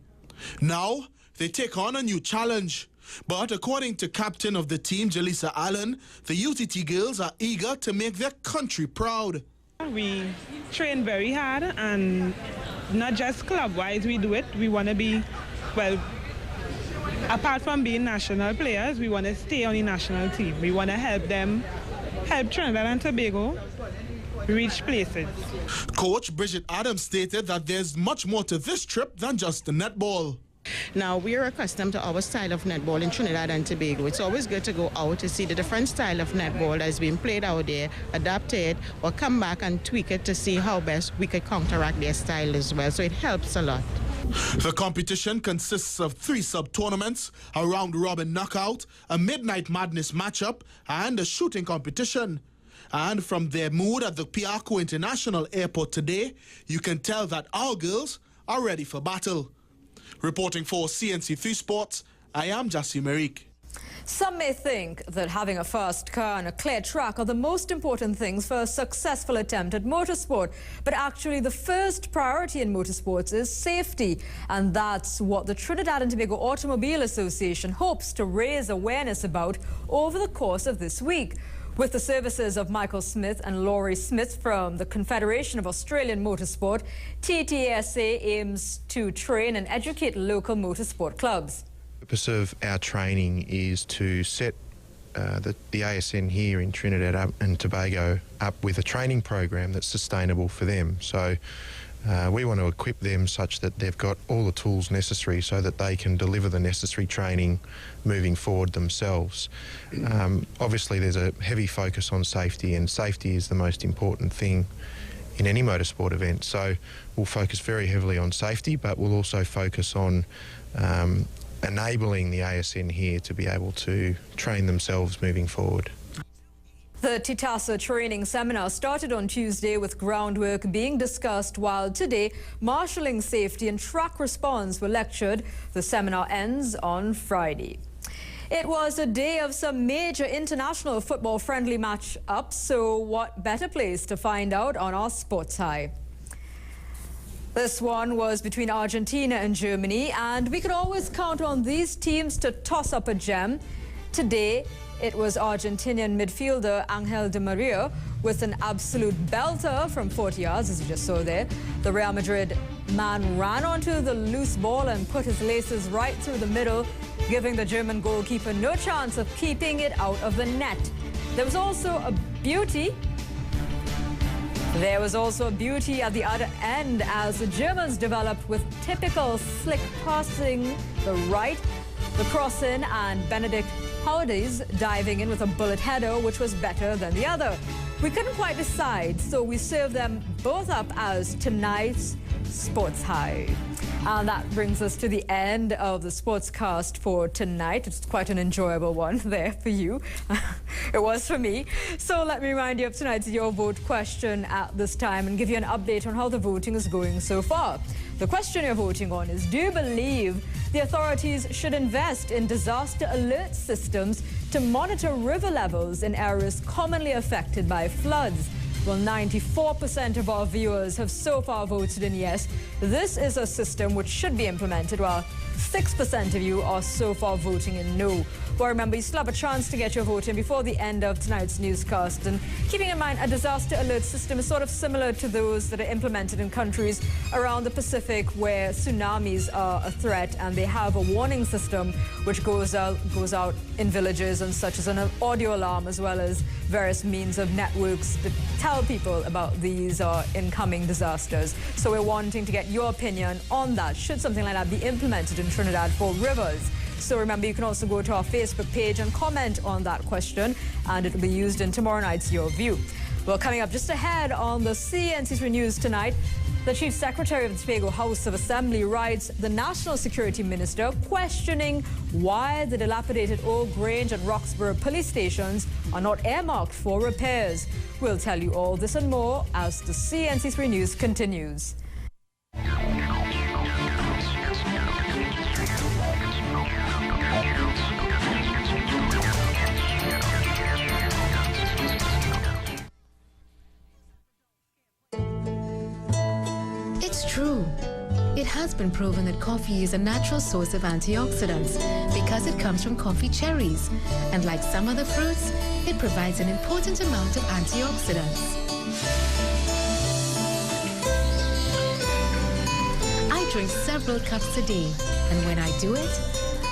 Now, they take on a new challenge. But according to captain of the team, Jalisa Allen, the UTT girls are eager to make their country proud. We train very hard, and not just club-wise we do it. We want to be, well, apart from being national players, we want to stay on the national team. We want to help Trinidad and Tobago reach places. Coach Bridget Adams stated that there's much more to this trip than just the netball. Now, we are accustomed to our style of netball in Trinidad and Tobago. It's always good to go out to see the different style of netball that's being played out there, adapt it, or come back and tweak it to see how best we could counteract their style as well. So it helps a lot. The competition consists of 3 sub-tournaments, a round-robin knockout, a midnight madness matchup, and a shooting competition. And from their mood at the Piarco International Airport today, you can tell that our girls are ready for battle. Reporting for CNC3 Sports, I am Jassi Merik. Some may think that having a fast car and a clear track are the most important things for a successful attempt at motorsport. But actually, the first priority in motorsports is safety. And that's what the Trinidad and Tobago Automobile Association hopes to raise awareness about over the course of this week. With the services of Michael Smith and Laurie Smith from the Confederation of Australian Motorsport, TTASA aims to train and educate local motorsport clubs. The purpose of our training is to set the ASN here in Trinidad and Tobago up with a training program that's sustainable for them. So we want to equip them such that they've got all the tools necessary so that they can deliver the necessary training moving forward themselves. Obviously, there's a heavy focus on safety, and safety is the most important thing in any motorsport event. So we'll focus very heavily on safety, but we'll also focus on enabling the ASN here to be able to train themselves moving forward. The TTASA training seminar started on Tuesday with groundwork being discussed, while today marshalling safety and track response were lectured. The seminar ends on Friday. It was a day of some major international football-friendly match-ups, so what better place to find out on our Sports High? This one was between Argentina and Germany, and we could always count on these teams to toss up a gem. Today, it was Argentinian midfielder Angel Di Maria with an absolute belter from 40 yards, as you just saw there. The Real Madrid man ran onto the loose ball and put his laces right through the middle, giving the German goalkeeper no chance of keeping it out of the net. There was also a beauty at the other end as the Germans developed with typical slick passing the right, the cross-in, and Benedict Howdy's diving in with a bullet header, which was better than the other. We couldn't quite decide, so we served them both up as tonight's Sports High. And that brings us to the end of the Sportscast for tonight. It's quite an enjoyable one there for you. It was for me. So let me remind you of tonight's Your Vote question at this time and give you an update on how the voting is going so far. The question you're voting on is, do you believe the authorities should invest in disaster alert systems to monitor river levels in areas commonly affected by floods? Well, 94% of our viewers have so far voted in yes. This is a system which should be implemented, while 6% of you are so far voting in no. Well, remember, you still have a chance to get your vote in before the end of tonight's newscast. And keeping in mind, a disaster alert system is sort of similar to those that are implemented in countries around the Pacific where tsunamis are a threat, and they have a warning system which goes out in villages, and such as an audio alarm, as well as various means of networks that tell people about these incoming disasters. So we're wanting to get your opinion on that. Should something like that be implemented in Trinidad for rivers? So remember, you can also go to our Facebook page and comment on that question, and it will be used in tomorrow night's Your View. Well, coming up just ahead on the CNC3 News tonight, The Chief Secretary of the Tobago House of Assembly writes the National Security Minister questioning why the dilapidated Old Grange and Roxborough police stations are not earmarked for repairs. We'll tell you all this and more as the CNC3 News continues. It's true. It has been proven that coffee is a natural source of antioxidants because it comes from coffee cherries. And like some other fruits, it provides an important amount of antioxidants. I drink several cups a day, and when I do it,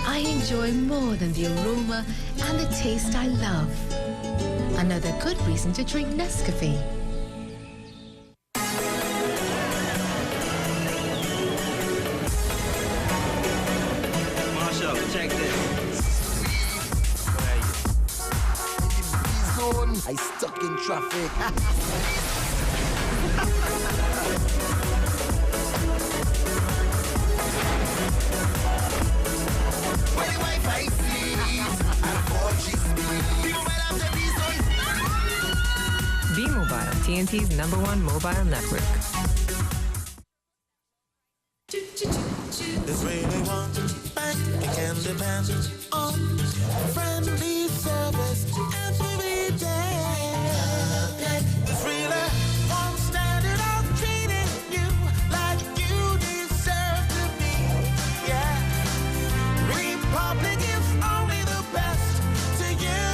I enjoy more than the aroma and the taste I love. Another good reason to drink Nescafe. Check this. I stuck in traffic. When the Wi-Fi sees and 4G speed, B-Mobile, TNT's #1 mobile network. There's really one bank you can depend on. Friendly service every day. There's really one standard of treating you like you deserve to be. Yeah. Republic gives only the best to you.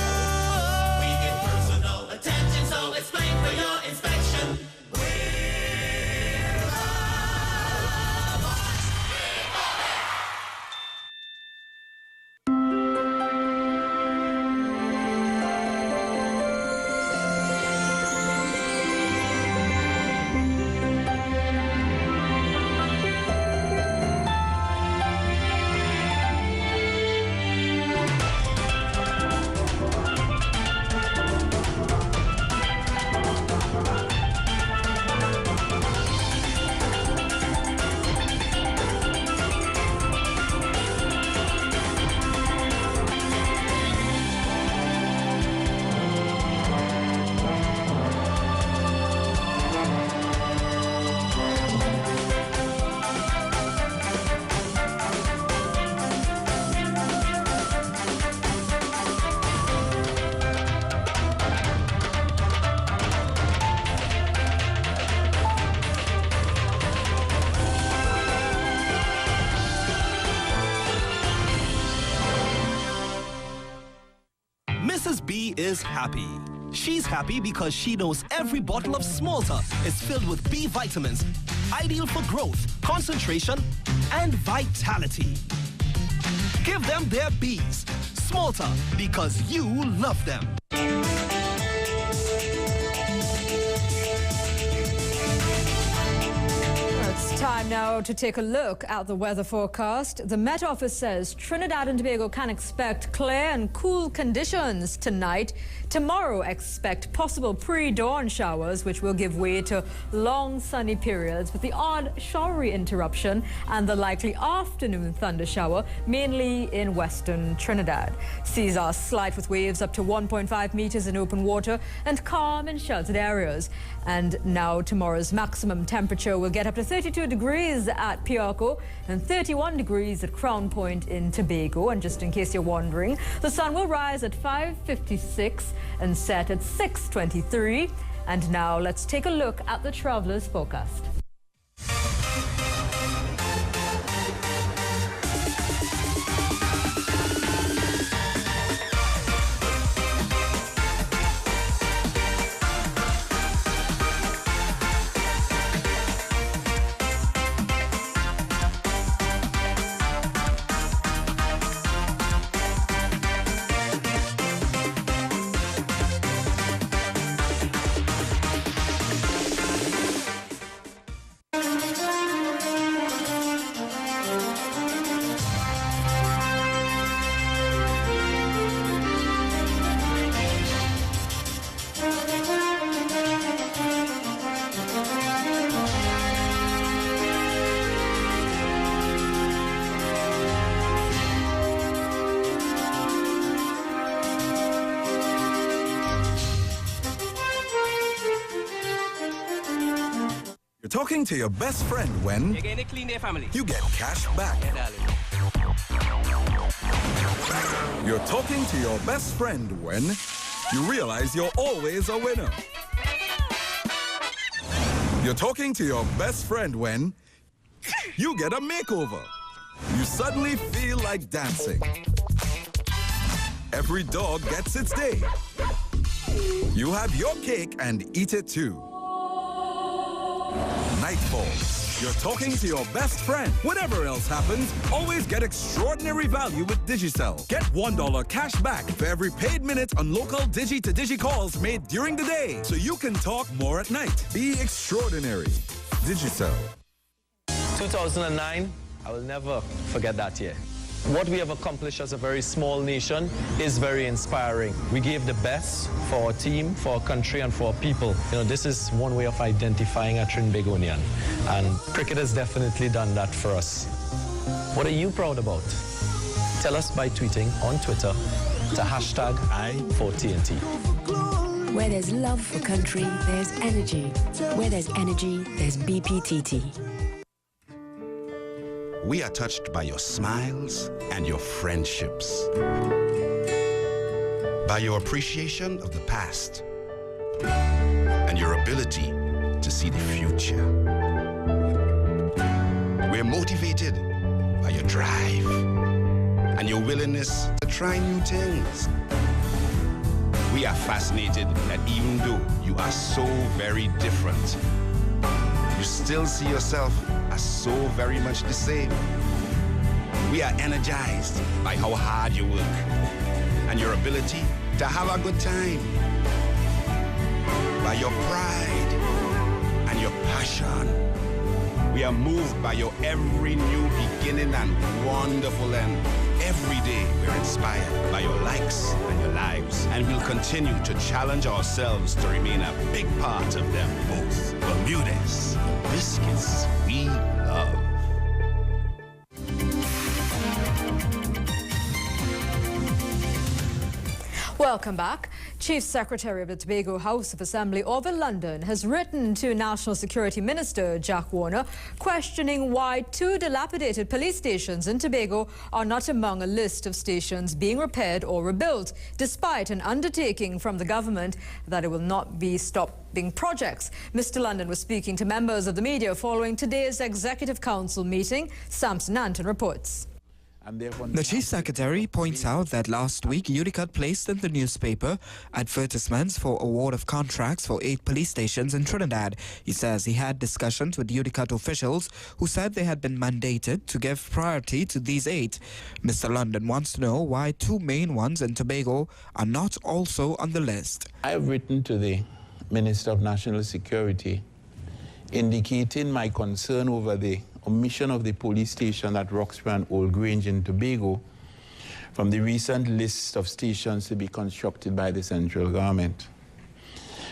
We get personal attention, so explain for your inspection. Mrs. B is happy. She's happy because she knows every bottle of Smalta is filled with B vitamins, ideal for growth, concentration, and vitality. Give them their B's. Smalta, because you love them. It's time now to take a look at the weather forecast. The Met Office says Trinidad and Tobago can expect clear and cool conditions tonight. Tomorrow, expect possible pre-dawn showers, which will give way to long sunny periods with the odd showery interruption and the likely afternoon thunder shower, mainly in western Trinidad. Seas are slight with waves up to 1.5 meters in open water and calm in sheltered areas. And now tomorrow's maximum temperature will get up to 32 degrees at Piarco and 31 degrees at Crown Point in Tobago. And just in case you're wondering, the sun will rise at 5:56 and set at 6:23. And now let's take a look at the traveler's forecast. talking to your best friend when You're going to clean their family. you get cash back. Yeah, darling. You're talking to your best friend when you realize you're always a winner. You're talking to your best friend when you get a makeover. You suddenly feel like dancing. Every dog gets its day. You have your cake and eat it too. Night falls. You're talking to your best friend. Whatever else happens, always get extraordinary value with Digicel. Get $1 cash back for every paid minute on local Digi-to-Digi calls made during the day, so you can talk more at night. Be extraordinary. Digicel. 2009, I will never forget that year. What we have accomplished as a very small nation is very inspiring. We gave the best for our team, for our country, and for our people. You know, this is one way of identifying a Trinbagonian, and cricket has definitely done that for us. What are you proud about? Tell us by tweeting on Twitter to #I4TNT. Where there's love for country, there's energy. Where there's energy, there's BPTT. We are touched by your smiles and your friendships, by your appreciation of the past and your ability to see the future. We're motivated by your drive and your willingness to try new things. We are fascinated that even though you are so very different, you still see yourself as so very much the same. We are energized by how hard you work and your ability to have a good time, by your pride and your passion. We are moved by your every new beginning and wonderful end. Every day we're inspired by your likes and your lives, and we'll continue to challenge ourselves to remain a big part of them both. Bermudez, biscuits we love. Welcome back. Chief Secretary of the Tobago House of Assembly, Orville London, has written to National Security Minister Jack Warner questioning why 2 dilapidated police stations in Tobago are not among a list of stations being repaired or rebuilt, despite an undertaking from the government that it will not be stopping projects. Mr. London was speaking to members of the media following today's Executive Council meeting. Samson Anton reports. The Chief Secretary points out that last week UDICAT placed in the newspaper advertisements for award of contracts for 8 police stations in Trinidad. He says he had discussions with UDICAT officials who said they had been mandated to give priority to these 8. Mr. London wants to know why 2 main ones in Tobago are not also on the list. I have written to the Minister of National Security indicating my concern over the omission of the police station at Roxbury and Old Grange in Tobago from the recent list of stations to be constructed by the central government.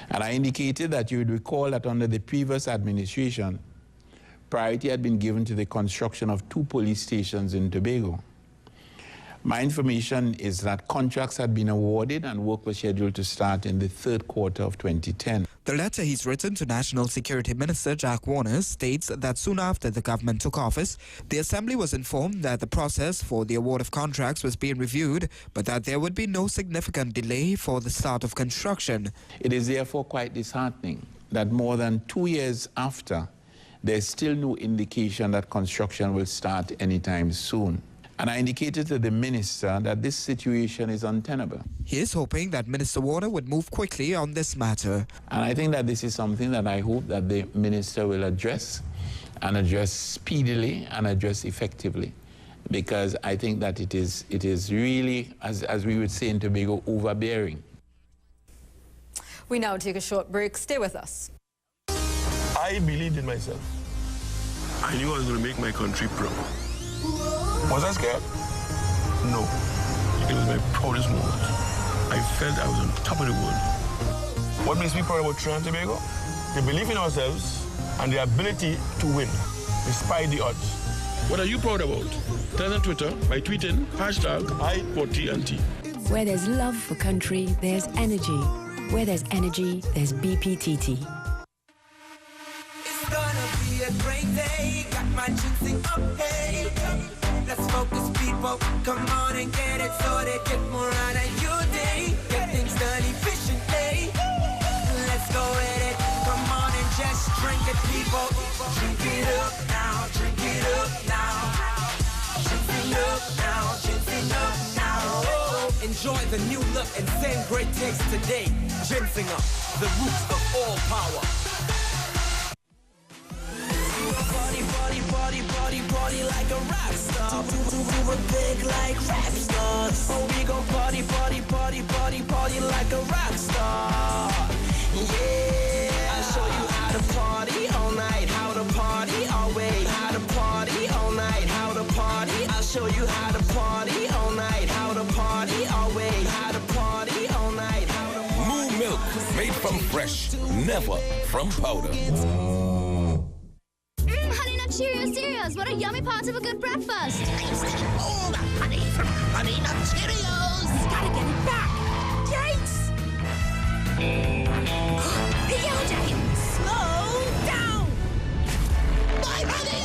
And I indicated that you would recall that under the previous administration, priority had been given to the construction of 2 police stations in Tobago. My information is that contracts had been awarded and work was scheduled to start in the 3rd quarter of 2010. The letter he's written to National Security Minister Jack Warner states that soon after the government took office, the Assembly was informed that the process for the award of contracts was being reviewed, but that there would be no significant delay for the start of construction. It is therefore quite disheartening that more than 2 years after, there's still no indication that construction will start anytime soon. And I indicated to the minister that this situation is untenable. He is hoping that Minister Warner would move quickly on this matter. And I think that this is something that I hope that the minister will address, and address speedily and address effectively. Because I think that it is really, as we would say in Tobago, overbearing. We now take a short break. Stay with us. I believed in myself. I knew I was going to make my country proud. Was I scared? No. It was my proudest moment. I felt I was on top of the world. What makes me proud about Trinidad and Tobago? The belief in ourselves and the ability to win, despite the odds. What are you proud about? Tell us on Twitter by tweeting #I4TNT. Where there's love for country, there's energy. Where there's energy, there's BPTT. It's gonna day. Got my ginseng up, hey. Let's focus, people. Come on and get it sorted. Get more out of your day. Get things done efficiently. Let's go with it. Come on and just drink it, people. Drink it up now. Drink it up now. Ginseng up now. Ginseng up now. Oh. Enjoy the new look and same great taste today. Ginseng up, the roots of all power. Party, party, party, party, party like a rock star. Do it big like rap stars. Oh, we gon' party, party, party, party, party like a rock star. Yeah, I'll show you how to party all night, how to party all way, how to party all night, how to party. I'll show you how to party all night, how to party all way, how to party all night. Moo milk, made from fresh, never from powder. Honey Nut Cheerios cereals, what a yummy part of a good breakfast. Oh, the honey from Honey Nut Cheerios. Gotta get it back. Yikes. Hey, Yellow Jacket, slow down. My honey.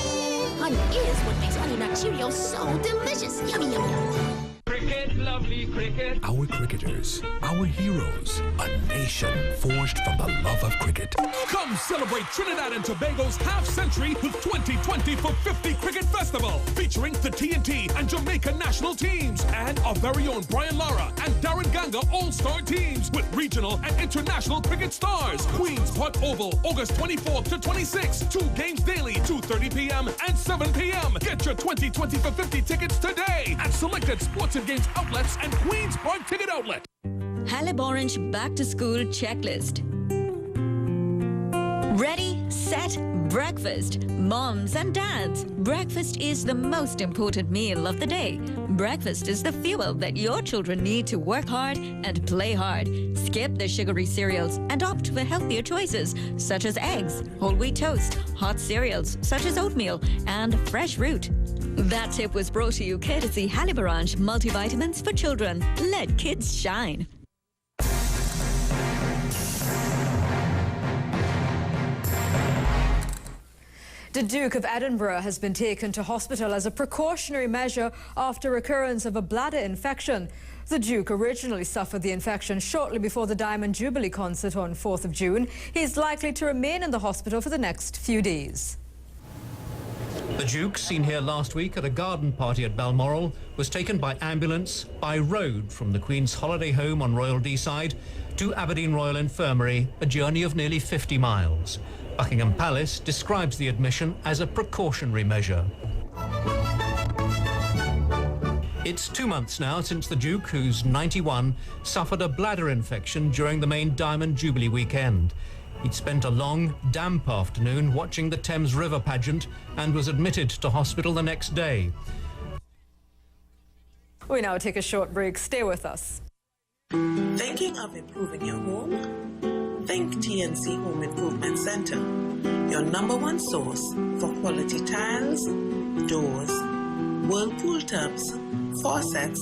Honey is what makes Honey Nut Cheerios so delicious. Yummy, yummy, yummy. Cricket, lovely cricket. Our cricketers, our heroes, a nation forged from the love of cricket. Come celebrate Trinidad and Tobago's half-century with 2020 for 50 Cricket Festival, featuring the TNT and Jamaica national teams, and our very own Brian Lara and Darren Ganga all-star teams with regional and international cricket stars. Queen's Park Oval, August 24th to 26th. 2 games daily, 2:30 p.m. and 7 p.m. Get your 2020 for 50 tickets today at selected sports and games outlets and Queen's Park Ticket Outlet. Halib Orange Back to School Checklist. Ready, set, breakfast. Moms and dads, breakfast is the most important meal of the day. Breakfast is the fuel that your children need to work hard and play hard. Skip the sugary cereals and opt for healthier choices such as eggs, whole wheat toast, hot cereals such as oatmeal, and fresh fruit. That tip was brought to you courtesy Halib Orange multivitamins for children. Let kids shine. The Duke of Edinburgh has been taken to hospital as a precautionary measure after recurrence of a bladder infection. The Duke originally suffered the infection shortly before the Diamond Jubilee concert on 4th of June. He is likely to remain in the hospital for the next few days. The Duke, seen here last week at a garden party at Balmoral, was taken by ambulance by road from the Queen's holiday home on Royal Deeside to Aberdeen Royal Infirmary, a journey of nearly 50 miles. Buckingham Palace describes the admission as a precautionary measure. It's 2 months now since the Duke, who's 91, suffered a bladder infection during the main Diamond Jubilee weekend. He'd spent a long, damp afternoon watching the Thames River pageant and was admitted to hospital the next day. We now take a short break. Stay with us. Thinking of improving your home? Think TNC Home Improvement Center, your #1 source for quality tiles, doors, whirlpool tubs, faucets,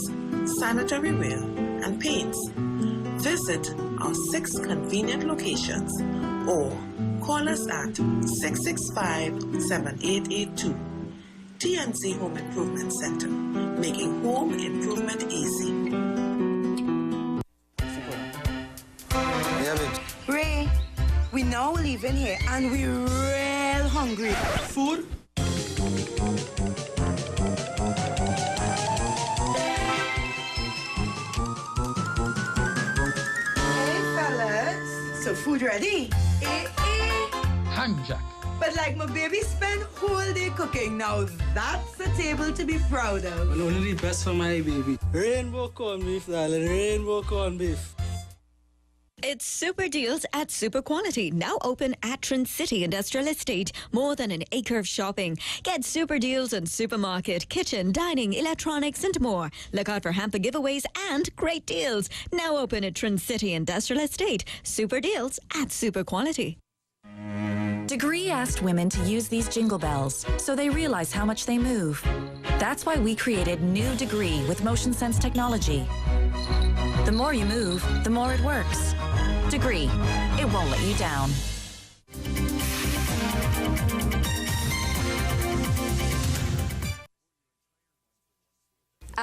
sanitary ware, and paints. Visit our 6 convenient locations or call us at 665-7882. TNC Home Improvement Center, making home improvement easy. Ray, we now leaving here and we real hungry. Food? Hey fellas, so food ready? Hand Jack. But like my baby spent whole day cooking, now that's a table to be proud of. Well, only the best for my baby. Rainbow corned beef, darling, rainbow corned beef. It's super deals at Super Quality, now open at Trent City Industrial Estate. More than an acre of shopping. Get super deals on supermarket, kitchen, dining, electronics and more. Look out for hamper giveaways and great deals. Now open at Trent City Industrial Estate. Super deals at Super Quality. Degree asked women to use these jingle bells so they realize how much they move. That's why we created new Degree with Motion Sense technology. The more you move, the more it works. Degree, it won't let you down.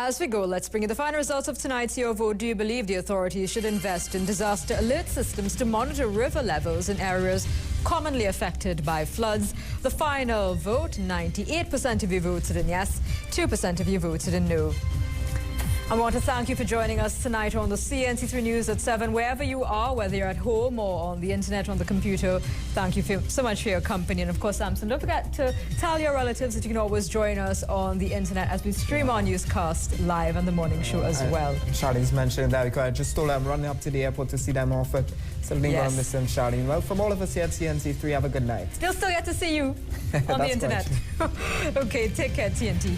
As we go, let's bring you the final results of tonight's Your Vote. Do you believe the authorities should invest in disaster alert systems to monitor river levels in areas commonly affected by floods? The final vote, 98% of you voted in yes, 2% of you voted in no. I want to thank you for joining us tonight on the CNC3 News at 7. Wherever you are, whether you're at home or on the internet, on the computer, thank you so much for your company. And of course, Samson, don't forget to tell your relatives that you can always join us on the internet as we stream our newscast live and the morning show as well. Charlene's mentioned that because I just told her I'm running up to the airport to see them off at Sydney. Yes. Mr. Charlene. Well, from all of us here at CNC3, have a good night. They'll still get to see you on the internet. Okay, take care, TNT.